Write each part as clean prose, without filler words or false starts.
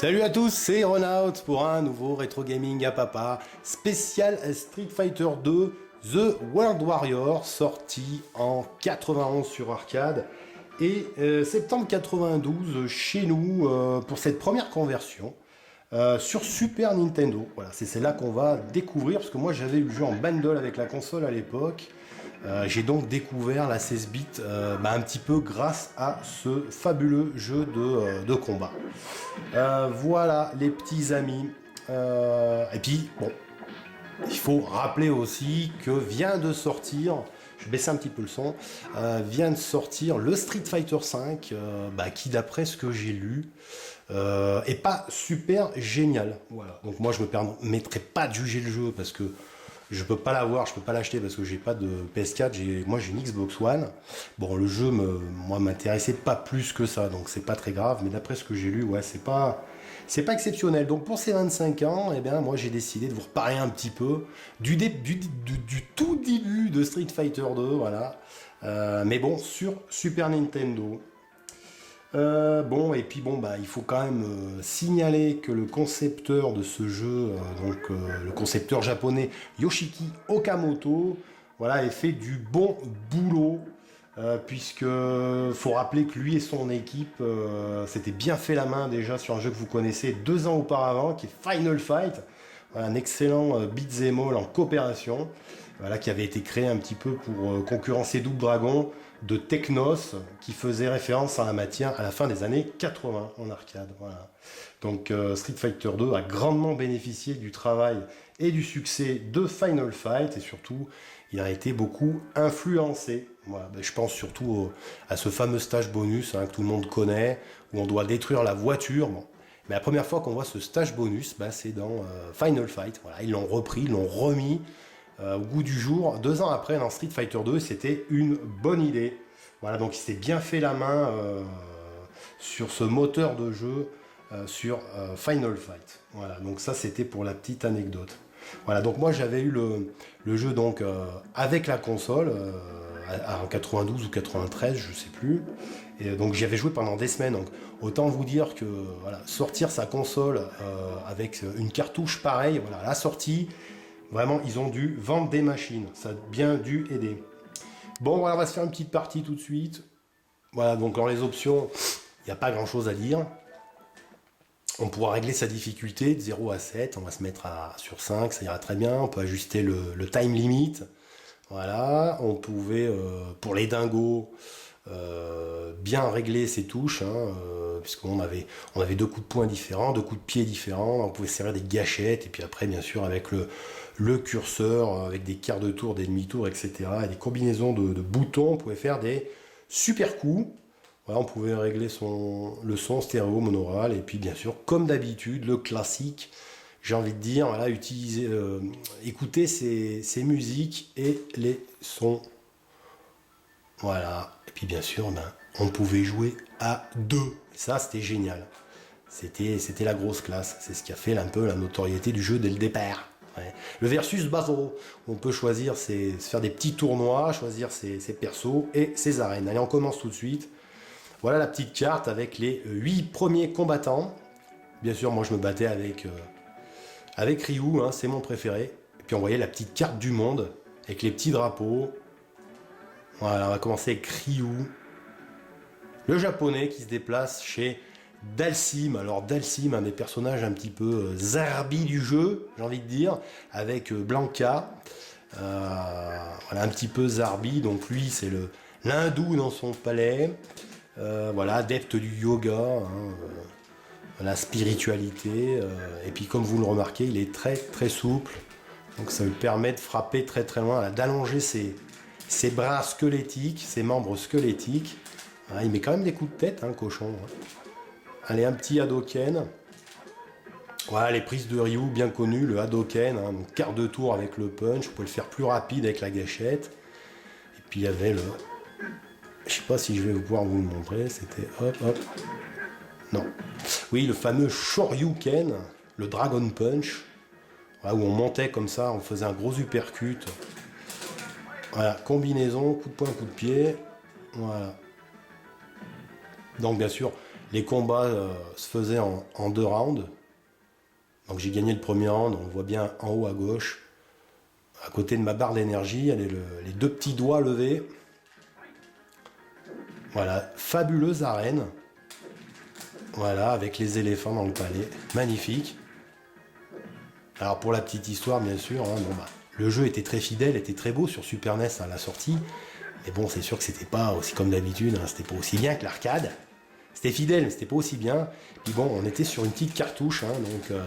Salut à tous, c'est Renault pour un nouveau Rétro Gaming à Papa, spécial Street Fighter 2 The World Warrior, sorti en 91 sur arcade et septembre 92 chez nous pour cette première conversion sur Super Nintendo. Voilà, c'est là qu'on va découvrir, parce que moi j'avais eu le jeu en bundle avec la console à l'époque. J'ai donc découvert la 16 bits un petit peu grâce à ce fabuleux jeu de combat. Voilà les petits amis. Et puis bon, il faut rappeler aussi que vient de sortir, je vais baisser un petit peu le son, vient de sortir le Street Fighter V, qui d'après ce que j'ai lu, est pas super génial. Voilà. Donc moi je me permettrai pas de juger le jeu parce que je peux pas l'avoir, je peux pas l'acheter parce que j'ai pas de PS4, moi j'ai une Xbox One. Bon, le jeu m'intéressait pas plus que ça, donc c'est pas très grave, mais d'après ce que j'ai lu, ouais, c'est pas exceptionnel. Donc pour ces 25 ans, eh bien moi j'ai décidé de vous reparler un petit peu du tout début de Street Fighter 2, voilà. Mais bon, sur Super Nintendo. Il faut quand même signaler que le concepteur de ce jeu, le concepteur japonais Yoshiki Okamoto, voilà, a fait du bon boulot, puisque faut rappeler que lui et son équipe s'étaient bien fait la main déjà sur un jeu que vous connaissez 2 ans auparavant, qui est Final Fight, voilà, un excellent beat'em all en coopération, voilà, qui avait été créé un petit peu pour concurrencer Double Dragon de Technos, qui faisait référence à la matière à la fin des années 80 en arcade. Voilà. Donc Street Fighter 2 a grandement bénéficié du travail et du succès de Final Fight, et surtout il a été beaucoup influencé. Voilà. Je pense surtout à ce fameux stage bonus que tout le monde connaît, où on doit détruire la voiture. Bon. Mais la première fois qu'on voit ce stage bonus, c'est dans Final Fight. Voilà. Ils l'ont repris, ils l'ont remis au goût du jour. 2 ans après, dans Street Fighter 2, c'était une bonne idée. Voilà, donc il s'est bien fait la main sur ce moteur de jeu sur Final Fight. Voilà, donc ça c'était pour la petite anecdote. Voilà, donc moi j'avais eu le jeu donc avec la console en 92 ou 93, je sais plus. Et donc j'y avais joué pendant des semaines. Donc autant vous dire que voilà, sortir sa console avec une cartouche pareille, voilà, à la sortie. Vraiment, ils ont dû vendre des machines. Ça a bien dû aider. Bon, voilà, on va se faire une petite partie tout de suite. Voilà, donc dans les options, il n'y a pas grand-chose à dire. On pourra régler sa difficulté de 0 à 7. On va se mettre sur 5, ça ira très bien. On peut ajuster le time limit. Voilà, on pouvait, pour les dingos, bien régler ses touches, puisqu'on avait 2 coups de poing différents, 2 coups de pied différents. On pouvait servir des gâchettes, et puis après, bien sûr, avec le curseur, avec des quarts de tour, des demi-tours, etc., et des combinaisons de boutons, on pouvait faire des super coups. Voilà, on pouvait régler le son stéréo, monaural, et puis bien sûr, comme d'habitude, le classique, j'ai envie de dire, voilà, écouter ces musiques et les sons. Voilà, et puis bien sûr, on pouvait jouer à 2. Et ça, c'était génial. C'était la grosse classe. C'est ce qui a fait un peu la notoriété du jeu dès le départ. Ouais. Le versus Battle, on peut choisir, faire des petits tournois, choisir ses persos et ses arènes. Allez, on commence tout de suite. Voilà la petite carte avec les 8 premiers combattants. Bien sûr, moi je me battais avec Ryu, c'est mon préféré. Et puis on voyait la petite carte du monde avec les petits drapeaux. Voilà, on va commencer avec Ryu, le japonais qui se déplace chez Dhalsim. Alors Dhalsim, un des personnages un petit peu zarbi du jeu, j'ai envie de dire, avec Blanca. Voilà, un petit peu zarbi, donc lui c'est l'hindou dans son palais. Voilà, adepte du yoga, la spiritualité. Et puis comme vous le remarquez, il est très très souple. Donc ça lui permet de frapper très très loin, d'allonger ses bras squelettiques, ses membres squelettiques. Il met quand même des coups de tête, cochon. Allez, un petit Hadoken. Voilà, les prises de Ryu bien connues, le Hadoken, donc quart de tour avec le punch. Vous pouvez le faire plus rapide avec la gâchette. Et puis il y avait je sais pas si je vais pouvoir vous le montrer, c'était hop. Non. Oui, le fameux Shoryuken, le Dragon Punch. Voilà, où on montait comme ça, on faisait un gros uppercut. Voilà, combinaison, coup de poing, coup de pied. Voilà. Donc bien sûr, Les combats se faisaient en 2 rounds. Donc j'ai gagné le premier round, on le voit bien en haut à gauche. À côté de ma barre d'énergie, elle est les 2 petits doigts levés. Voilà, fabuleuse arène. Voilà, avec les éléphants dans le palais. Magnifique. Alors pour la petite histoire, bien sûr, hein, le jeu était très fidèle, était très beau sur Super NES à la sortie. Mais bon, c'est sûr que c'était pas aussi comme d'habitude, hein, c'était pas aussi bien que l'arcade. C'était fidèle, mais c'était pas aussi bien. Puis bon, on était sur une petite cartouche, hein, donc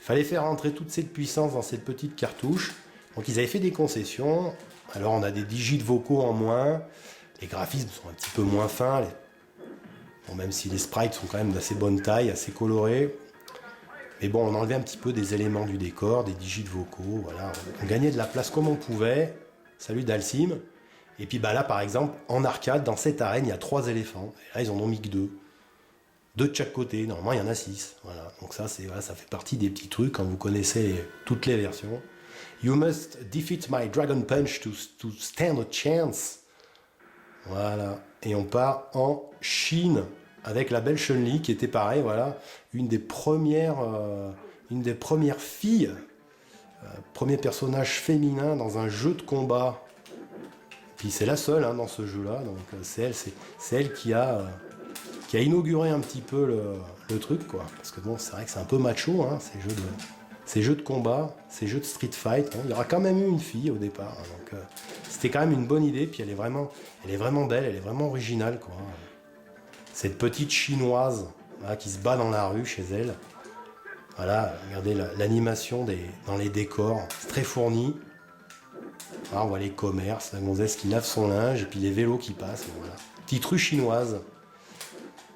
fallait faire rentrer toute cette puissance dans cette petite cartouche. Donc ils avaient fait des concessions. Alors on a des digits vocaux en moins. Les graphismes sont un petit peu moins fins. Bon, même si les sprites sont quand même d'assez bonne taille, assez colorés. Mais bon, on enlevait un petit peu des éléments du décor, des digits vocaux. Voilà. On gagnait de la place comme on pouvait. Salut Dalsim. Et puis bah là, par exemple, en arcade, dans cette arène, il y a 3 éléphants. Et là, ils en ont mis que 2. 2 de chaque côté. Normalement, il y en a 6. Voilà. Donc ça, ça fait partie des petits trucs quand vous connaissez toutes les versions. You must defeat my Dragon Punch to stand a chance. Voilà. Et on part en Chine avec la belle Chun-Li qui était pareil, voilà, une des premières filles, premier personnage féminin dans un jeu de combat. Puis c'est la seule hein, dans ce jeu-là, donc c'est elle qui a inauguré un petit peu le truc, quoi. Parce que bon, c'est vrai que c'est un peu macho, hein, ces jeux de combat, ces jeux de street fight. Hein. Il y aura quand même eu une fille au départ, hein, donc c'était quand même une bonne idée. Puis elle est vraiment belle, elle est vraiment originale, quoi. Cette petite chinoise là, qui se bat dans la rue chez elle. Voilà, regardez l'animation dans les décors, c'est très fourni. Là, on voit les commerces, la gonzesse qui lave son linge et puis les vélos qui passent. Voilà. Petite rue chinoise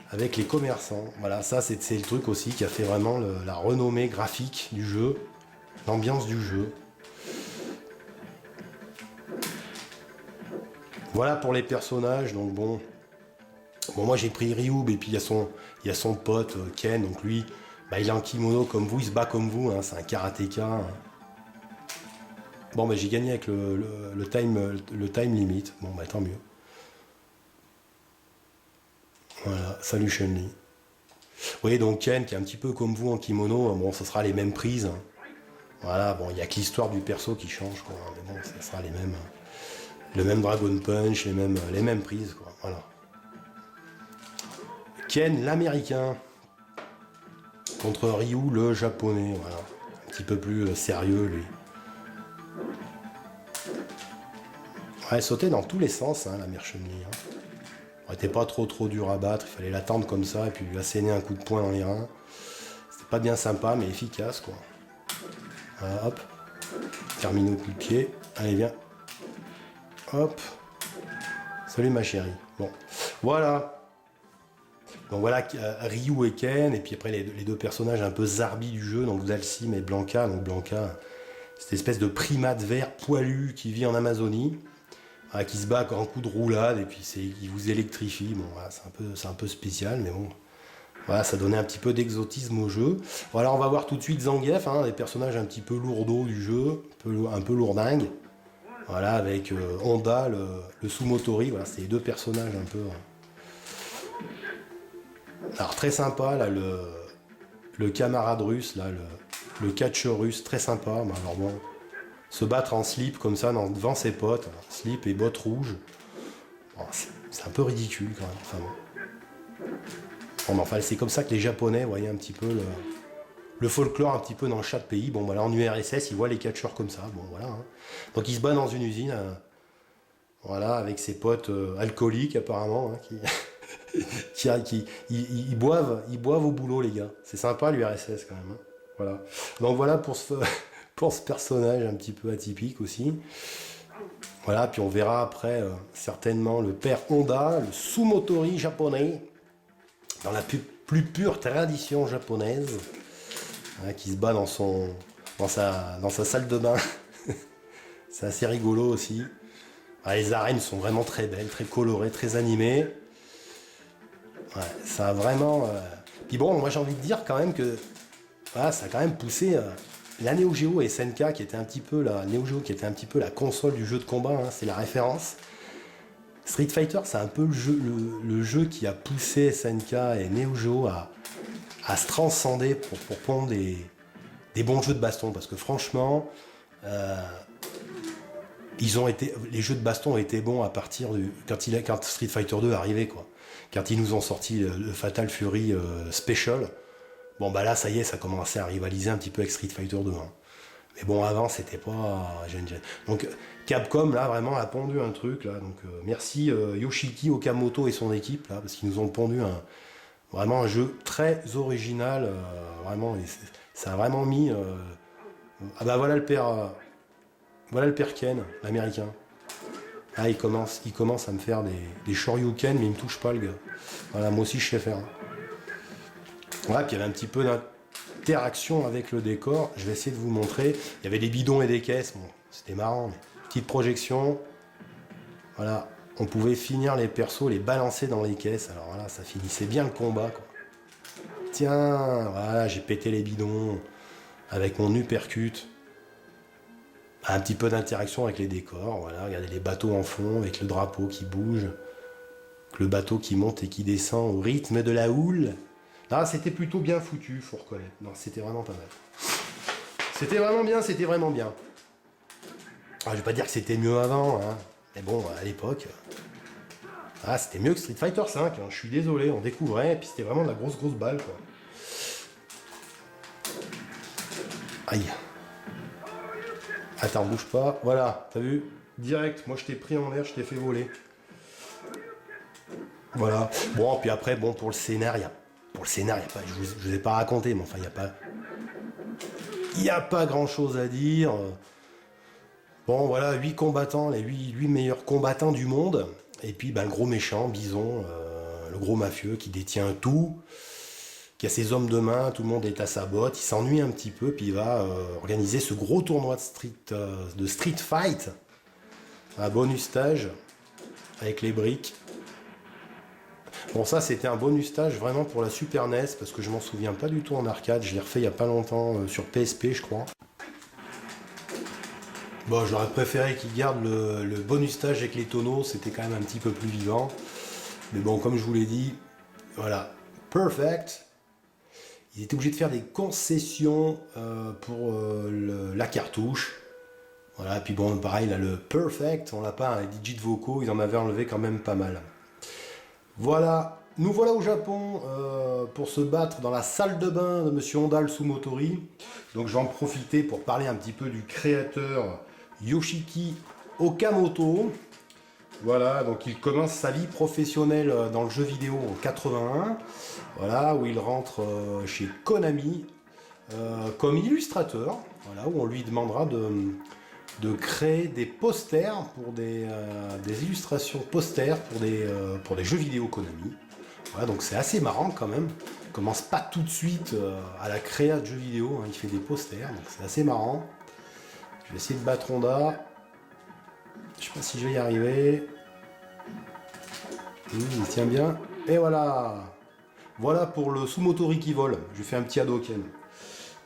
avec les commerçants. Voilà, ça c'est le truc aussi qui a fait vraiment la renommée graphique du jeu, l'ambiance du jeu. Voilà pour les personnages, donc bon, moi j'ai pris Ryu et puis il y a son pote Ken, donc lui, bah, il est en kimono comme vous, il se bat comme vous, hein, c'est un karatéka. Hein. Bon, bah, j'ai gagné avec le time limit, bon, bah, tant mieux. Voilà, salut Chun-Li. Vous voyez donc Ken qui est un petit peu comme vous en kimono, bon, ce sera les mêmes prises. Hein. Voilà, bon, il n'y a que l'histoire du perso qui change, quoi, mais bon, ce sera le même Dragon Punch, les mêmes prises, quoi, voilà. Ken l'américain contre Ryu le japonais, voilà. Un petit peu plus sérieux lui. Ouais, sautait dans tous les sens, hein, la mère Chun-Li. Hein. Elle était pas trop dur à battre, il fallait l'attendre comme ça et puis lui asséner un coup de poing dans les reins. C'était pas bien sympa mais efficace, quoi. Voilà, hop. Termine au coup de pied. Allez, viens. Hop. Salut ma chérie. Bon, voilà. Donc voilà, Ryu et Ken, et puis après les 2 personnages un peu zarbis du jeu, donc Dalsim et Blanca. Donc Blanca, cette espèce de primate vert poilu qui vit en Amazonie, qui se bat en coup de roulade, et puis il vous électrifie. Bon, voilà, c'est un peu spécial, mais bon, voilà, ça donnait un petit peu d'exotisme au jeu. Voilà, on va voir tout de suite Zangief, hein, des personnages un petit peu lourdeaux du jeu, un peu lourdingues. Voilà, avec Honda, le Sumotori, voilà, c'est les 2 personnages un peu... Alors très sympa là le camarade russe là, le catcheur russe, très sympa. Alors bon, se battre en slip comme ça devant ses potes, slip et bottes rouges, bon, c'est un peu ridicule quand même. Enfin bon. Bon, enfin c'est comme ça que les Japonais voyaient un petit peu le folklore un petit peu dans chaque pays. Bon voilà, en URSS ils voient les catcheurs comme ça. Bon voilà. Hein. Donc il se bat dans une usine, voilà, avec ses potes alcooliques apparemment, hein, ils boivent au boulot, les gars. C'est sympa l'URSS quand même. Hein. Voilà. Donc voilà pour ce personnage un petit peu atypique aussi. Voilà, puis on verra après certainement le père Honda, le Sumotori japonais, dans la plus pure tradition japonaise, hein, qui se bat dans sa salle de bain. C'est assez rigolo aussi. Les arènes sont vraiment très belles, très colorées, très animées. Ouais, ça a vraiment... Puis bon, moi j'ai envie de dire quand même que voilà, ça a quand même poussé la Neo Geo et SNK qui était un petit peu la console du jeu de combat, hein, c'est la référence. Street Fighter, c'est un peu le jeu qui a poussé SNK et Neo Geo à se transcender pour pondre des bons jeux de baston. Parce que franchement, les jeux de baston ont été bons à partir quand Street Fighter 2 est arrivé, quoi. Quand ils nous ont sorti le Fatal Fury Special, bon bah là ça y est, ça commençait à rivaliser un petit peu avec Street Fighter 2. Hein. Mais bon, avant c'était pas gêne. Donc Capcom là vraiment a pondu un truc là. Donc merci Yoshiki Okamoto et son équipe là, parce qu'ils nous ont pondu vraiment un jeu très original. Vraiment, ça a vraiment mis. Ah bah voilà le père Ken, l'américain. Ah, il commence à me faire des shoryuken, mais il me touche pas, le gars. Voilà, moi aussi, je sais faire. Voilà, puis il y avait un petit peu d'interaction avec le décor. Je vais essayer de vous montrer. Il y avait des bidons et des caisses. Bon, c'était marrant. Mais petite projection. Voilà, on pouvait finir les persos, les balancer dans les caisses. Alors voilà, ça finissait bien le combat, quoi. Tiens, voilà, j'ai pété les bidons avec mon uppercut. Un petit peu d'interaction avec les décors, voilà, regardez les bateaux en fond avec le drapeau qui bouge, le bateau qui monte et qui descend au rythme de la houle. Là, c'était plutôt bien foutu, faut reconnaître. Non, c'était vraiment pas mal. C'était vraiment bien, c'était vraiment bien. Alors, je vais pas dire que c'était mieux avant, hein, mais bon, à l'époque, c'était mieux que Street Fighter 5. Hein, je suis désolé, on découvrait, et puis c'était vraiment de la grosse balle, quoi. Aïe. Attends, bouge pas. Voilà, t'as vu? Direct, moi je t'ai pris en l'air, je t'ai fait voler. Voilà. Bon, puis après, bon, pour le scénar, il y a pas, je vous ai pas raconté, mais enfin, il y a pas grand chose à dire. Bon, voilà, 8 combattants, les 8 meilleurs combattants du monde. Et puis, ben, le gros méchant, Bison, le gros mafieux qui détient tout, qui a ses hommes de main, tout le monde est à sa botte, il s'ennuie un petit peu, puis il va organiser ce gros tournoi de Street Fight, un bonus stage, avec les briques. Bon, ça c'était un bonus stage vraiment pour la Super NES, parce que je m'en souviens pas du tout en arcade, je l'ai refait il y a pas longtemps sur PSP, je crois. Bon, j'aurais préféré qu'ils gardent le bonus stage avec les tonneaux, c'était quand même un petit peu plus vivant. Mais bon, comme je vous l'ai dit, voilà, perfect. Ils étaient obligés de faire des concessions pour la cartouche. Voilà, puis bon, pareil, là, le perfect, on l'a pas, les digits vocaux, ils en avaient enlevé quand même pas mal. Voilà, nous voilà au Japon pour se battre dans la salle de bain de Monsieur Honda le Sumotori. Donc je vais en profiter pour parler un petit peu du créateur Yoshiki Okamoto. Voilà, donc il commence sa vie professionnelle dans le jeu vidéo en 81, voilà, où il rentre chez Konami comme illustrateur, voilà, où on lui demandera de créer des posters pour des illustrations posters pour des jeux vidéo Konami. Voilà, donc c'est assez marrant quand même. Il commence pas tout de suite à la créa de jeux vidéo, hein, il fait des posters, donc c'est assez marrant. Je vais essayer de battre Honda. Je sais pas si je vais y arriver. Il tient bien. Et voilà. Voilà pour le Sumotori qui vole. Je fais un petit Hadoken.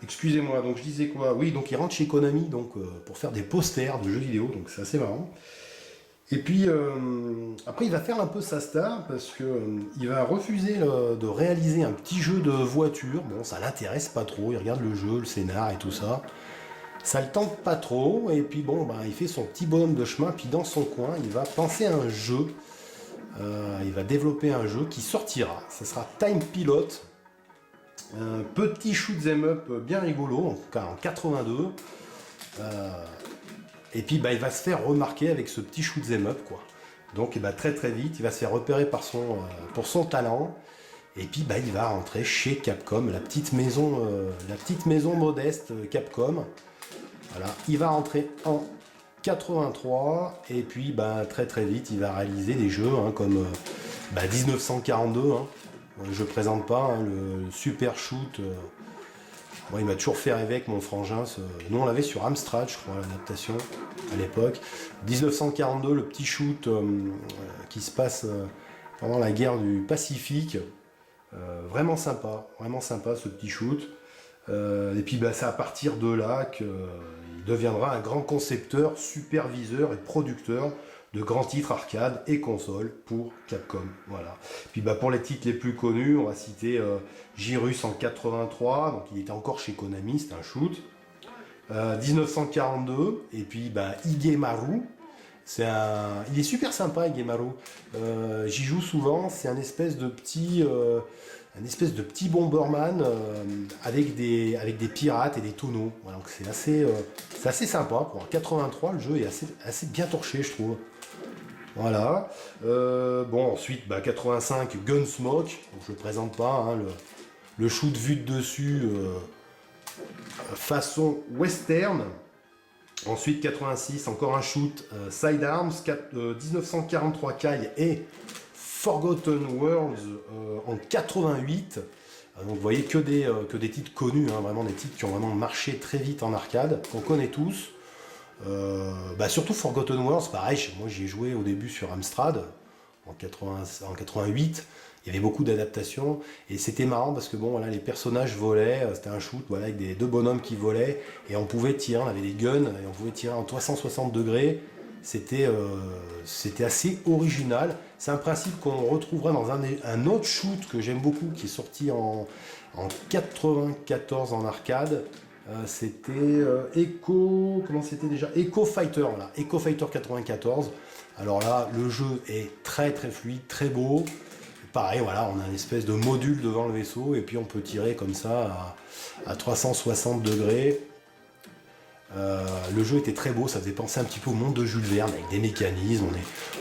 Excusez-moi, donc je disais quoi? Oui, donc il rentre chez Konami donc, pour faire des posters de jeux vidéo, donc c'est assez marrant. Et puis après il va faire un peu sa star parce que il va refuser de réaliser un petit jeu de voiture. Bon, ça l'intéresse pas trop, il regarde le jeu, le scénar et tout ça. Ça le tente pas trop, et puis bon, bah, il fait son petit bonhomme de chemin, puis dans son coin, il va penser à un jeu. Il va développer un jeu qui sortira. Ça sera Time Pilot. Un petit shoot'em up bien rigolo, en 82. Et puis bah, il va se faire remarquer avec ce petit shoot'em up, quoi. Donc bah, très très vite, il va se faire repérer pour son talent. Et puis bah, il va rentrer chez Capcom, la petite maison modeste Capcom. Voilà, il va rentrer en 83 et puis bah, très très vite il va réaliser des jeux hein, comme 1942. Hein. Je présente pas hein, le super shoot. Bon, il m'a toujours fait rêver avec mon frangin. Nous on l'avait sur Amstrad, je crois, l'adaptation à l'époque. 1942, le petit shoot qui se passe pendant la guerre du Pacifique. Vraiment sympa ce petit shoot. Et puis bah, c'est à partir de là qu'il deviendra un grand concepteur, superviseur et producteur de grands titres arcade et consoles pour Capcom. Voilà. Puis pour les titres les plus connus, on va citer Girus en 83, donc il était encore chez Konami, c'était un shoot. 1942, et puis Higemaru. Il est super sympa, Higemaru. J'y joue souvent, c'est un espèce de petit Bomberman avec des pirates et des tonneaux. Voilà, donc c'est assez sympa. Pour un 83, le jeu est assez bien torché, je trouve. Voilà. Ensuite, 85, Gunsmoke. Donc, je ne le présente pas, hein, le shoot vu de dessus façon western. Ensuite, 86, encore un shoot Sidearms. 1943, Kai et Forgotten Worlds en 88. Donc vous voyez que des titres connus, hein, vraiment des titres qui ont vraiment marché très vite en arcade, qu'on connaît tous. Surtout Forgotten Worlds, pareil, moi j'y ai joué au début sur Amstrad en 88. Il y avait beaucoup d'adaptations et c'était marrant parce que les personnages volaient, c'était un shoot avec deux bonhommes qui volaient et on pouvait tirer, on avait des guns et on pouvait tirer en 360 degrés. C'était assez original. C'est un principe qu'on retrouvera dans un autre shoot que j'aime beaucoup qui est sorti en 94 en arcade. C'était comment c'était déjà Echo Fighter, voilà, Echo Fighter 94. Alors là, le jeu est très très fluide, très beau. Pareil, voilà, on a une espèce de module devant le vaisseau et puis on peut tirer comme ça à 360 degrés. Le jeu était très beau, ça faisait penser un petit peu au monde de Jules Verne avec des mécanismes,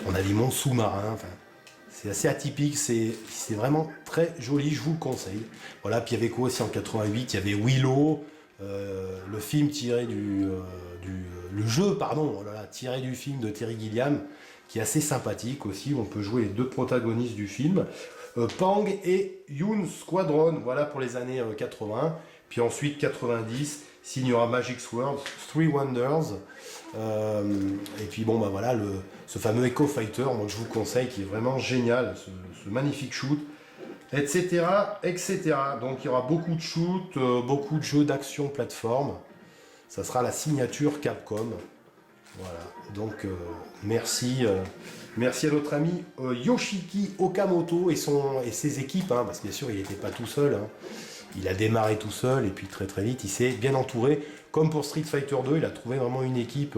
on a des mondes sous-marins, c'est assez atypique, c'est vraiment très joli, je vous le conseille. Voilà, puis il y avait quoi aussi en 88, il y avait Willow, le film tiré le jeu, pardon, tiré du film de Terry Gilliam, qui est assez sympathique aussi, on peut jouer les deux protagonistes du film, Pang et Yoon Squadron, voilà pour les années 80, puis ensuite 90, signera Magic Sword, Three Wonders, et puis ce fameux Echo Fighter, moi je vous le conseille, qui est vraiment génial, ce magnifique shoot, etc., etc. Donc il y aura beaucoup de shoots, beaucoup de jeux d'action plateforme, ça sera la signature Capcom. Voilà, donc merci à notre ami Yoshiki Okamoto et ses équipes, hein, parce que bien sûr il n'était pas tout seul, hein. Il a démarré tout seul et puis très très vite il s'est bien entouré. Comme pour Street Fighter 2, il a trouvé vraiment une équipe.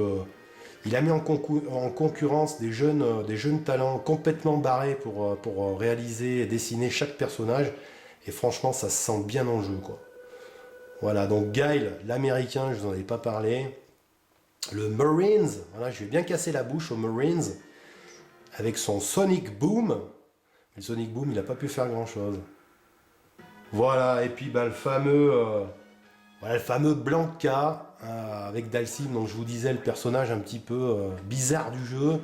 Il a mis en concurrence des jeunes talents complètement barrés pour réaliser et dessiner chaque personnage. Et franchement, ça se sent bien dans le jeu, quoi. Voilà, donc Guile, l'américain, je vous en avais pas parlé. Le Marines, voilà, je vais bien casser la bouche aux Marines avec son Sonic Boom. Mais le Sonic Boom, il n'a pas pu faire grand chose. Voilà, et puis le fameux Blanca avec Dalsim, donc je vous disais le personnage un petit peu bizarre du jeu.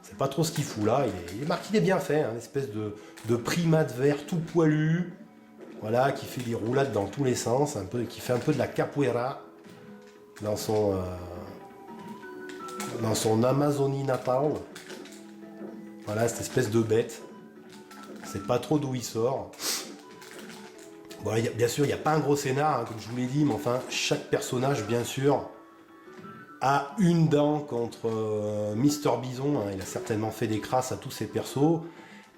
C'est pas trop ce qu'il fout là, il est bien fait, hein, une espèce de primate vert tout poilu, voilà, qui fait des roulades dans tous les sens, qui fait un peu de la capoeira dans son Amazonie natale. Voilà, cette espèce de bête. C'est pas trop d'où il sort. Bon, bien sûr, il n'y a pas un gros scénar, hein, comme je vous l'ai dit, mais enfin, chaque personnage, bien sûr, a une dent contre Mister Bison. Hein, il a certainement fait des crasses à tous ses persos.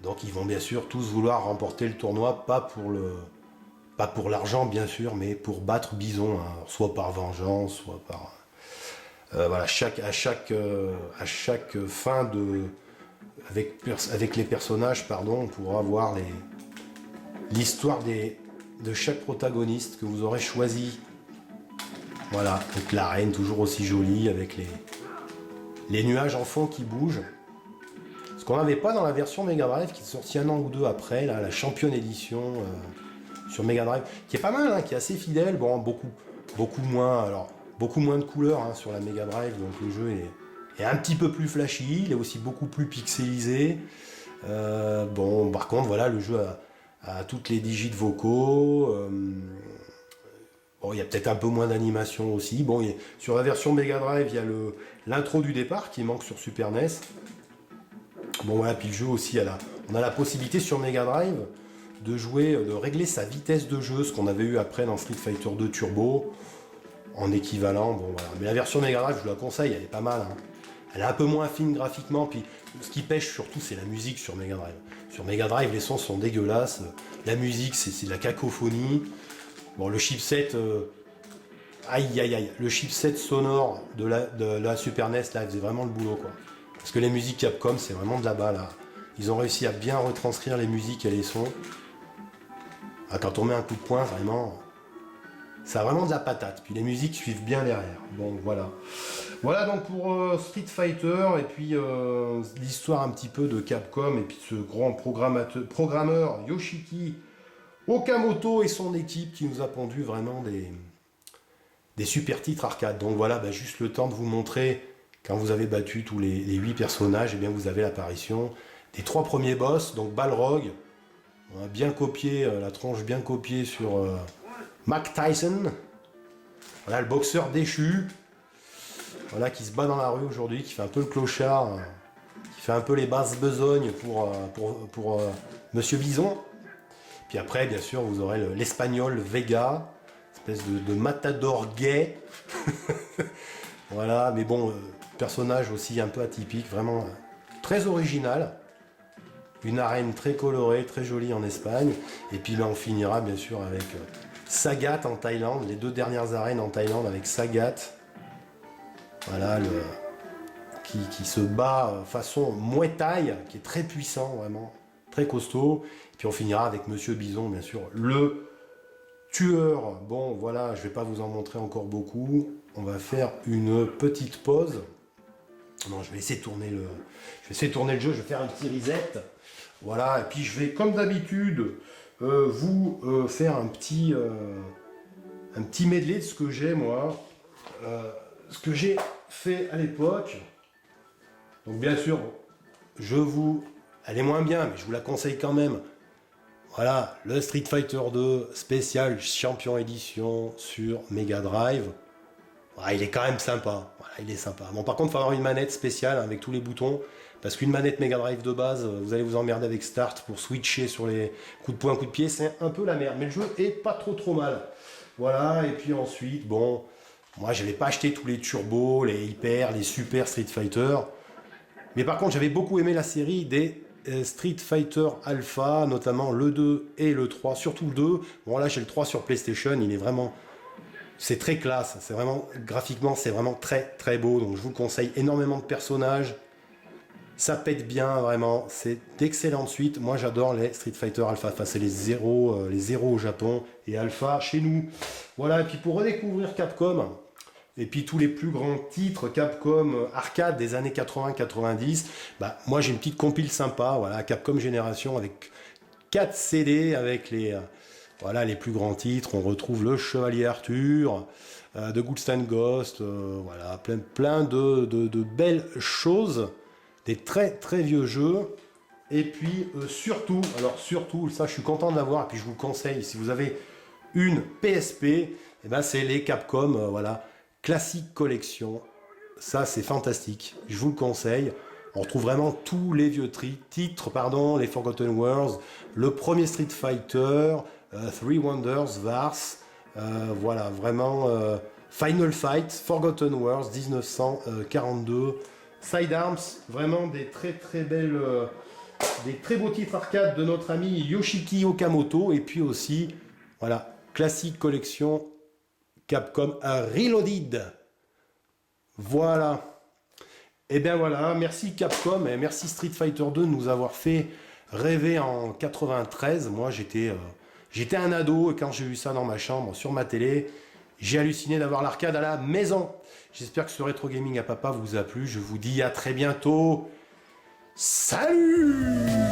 Donc, ils vont bien sûr tous vouloir remporter le tournoi, pas pour l'argent, bien sûr, mais pour battre Bison, hein, soit par vengeance, soit par... à chaque fin avec les personnages, pardon, on pourra voir l'histoire de chaque protagoniste que vous aurez choisi. Voilà, donc l'arène toujours aussi jolie avec les nuages en fond qui bougent. Ce qu'on n'avait pas dans la version Mega Drive qui est sortie un an ou deux après, là, la Champion Edition sur Mega Drive, qui est pas mal, hein, qui est assez fidèle, bon, beaucoup moins de couleurs, hein, sur la Mega Drive, donc le jeu est un petit peu plus flashy, il est aussi beaucoup plus pixelisé. Par contre, voilà, le jeu à toutes les digits vocaux. Il y a peut-être un peu moins d'animation aussi. Sur la version Mega Drive, il y a l'intro du départ qui manque sur Super NES. Puis le jeu aussi, on a la possibilité sur Mega Drive de régler sa vitesse de jeu, ce qu'on avait eu après dans Street Fighter 2 Turbo. en équivalent. Bon, voilà. Mais la version Mega Drive, je vous la conseille, elle est pas mal. Hein. Elle est un peu moins fine graphiquement, puis ce qui pêche surtout, c'est la musique sur Mega Drive. Sur Mega Drive, les sons sont dégueulasses. La musique, c'est de la cacophonie. Bon, le chipset, aïe aïe aïe, le chipset sonore de la Super NES, là, il faisait vraiment le boulot, quoi. Parce que les musiques Capcom, c'est vraiment de la balle, là. Ils ont réussi à bien retranscrire les musiques et les sons. Ah, quand on met un coup de poing, vraiment, ça a vraiment de la patate. Puis les musiques suivent bien derrière. Donc voilà. Voilà donc pour Street Fighter et puis l'histoire un petit peu de Capcom et puis de ce grand programmeur Yoshiki Okamoto et son équipe qui nous a pondu vraiment des super titres arcade. Donc voilà, bah, juste le temps de vous montrer, quand vous avez battu tous les 8 personnages, et bien vous avez l'apparition des 3 premiers boss, donc Balrog, on a bien copié, la tronche bien copiée sur Mike Tyson. Voilà le boxeur déchu, voilà, qui se bat dans la rue aujourd'hui, qui fait un peu le clochard, qui fait un peu les basses besognes pour Monsieur Bison. Puis après, bien sûr, vous aurez l'espagnol Vega, espèce de matador gay. Voilà, mais bon, personnage aussi un peu atypique, vraiment très original. Une arène très colorée, très jolie en Espagne. Et puis là, on finira bien sûr avec Sagat en Thaïlande, les 2 dernières arènes en Thaïlande avec Sagat. Voilà, qui se bat façon Muay Thai, qui est très puissant, vraiment, très costaud. Et puis on finira avec Monsieur Bison, bien sûr, le tueur. Bon, voilà, je vais pas vous en montrer encore beaucoup. On va faire une petite pause. Non, je vais essayer de tourner le jeu, je vais faire un petit reset. Voilà, et puis je vais, comme d'habitude, vous faire un petit medley de ce que j'ai, moi. Ce que j'ai fait à l'époque. Donc bien sûr, elle est moins bien, mais je vous la conseille quand même. Voilà, le Street Fighter 2 spécial Champion Édition sur Mega Drive. Voilà, il est quand même sympa. Voilà, il est sympa. Bon, par contre, il faut avoir une manette spéciale avec tous les boutons. Parce qu'une manette Mega Drive de base, vous allez vous emmerder avec Start pour switcher sur les coups de poing, coups de pied. C'est un peu la merde. Mais le jeu est pas trop mal. Voilà, et puis ensuite, bon, moi, je n'avais pas acheté tous les turbos, les hyper, les super Street Fighter. Mais par contre, j'avais beaucoup aimé la série des Street Fighter Alpha, notamment le 2 et le 3, surtout le 2. Bon, là, j'ai le 3 sur PlayStation, il est vraiment... C'est très classe, c'est vraiment... Graphiquement, c'est vraiment très beau, donc je vous le conseille. Énormément de personnages, ça pète bien, vraiment. C'est d'excellentes suites. Moi, j'adore les Street Fighter Alpha. Enfin, c'est les zéros au Japon et Alpha chez nous. Voilà, et puis pour redécouvrir Capcom... Et puis tous les plus grands titres Capcom arcade des années 80-90, bah, moi j'ai une petite compile sympa, voilà, Capcom Génération avec 4 CD avec les plus grands titres. On retrouve le Chevalier Arthur, The Ghost and Ghost, voilà, plein de belles choses, des très vieux jeux. Et puis surtout, ça je suis content de l'avoir, et puis je vous le conseille, si vous avez une PSP, eh ben, c'est les Capcom, voilà. Classique Collection, ça c'est fantastique, je vous le conseille. On retrouve vraiment tous les vieux titres, les Forgotten Worlds, le premier Street Fighter, Three Wonders, Vars, voilà, vraiment Final Fight, Forgotten Worlds, 1942, Sidearms, vraiment des très belles, des très beaux titres arcade de notre ami Yoshiki Okamoto, et puis aussi, voilà, Classique Collection, Capcom Reloaded. Voilà. Et bien voilà, merci Capcom et merci Street Fighter 2 de nous avoir fait rêver en 93. Moi j'étais un ado et quand j'ai vu ça dans ma chambre, sur ma télé, j'ai halluciné d'avoir l'arcade à la maison. J'espère que ce rétro gaming à papa vous a plu. Je vous dis à très bientôt. Salut!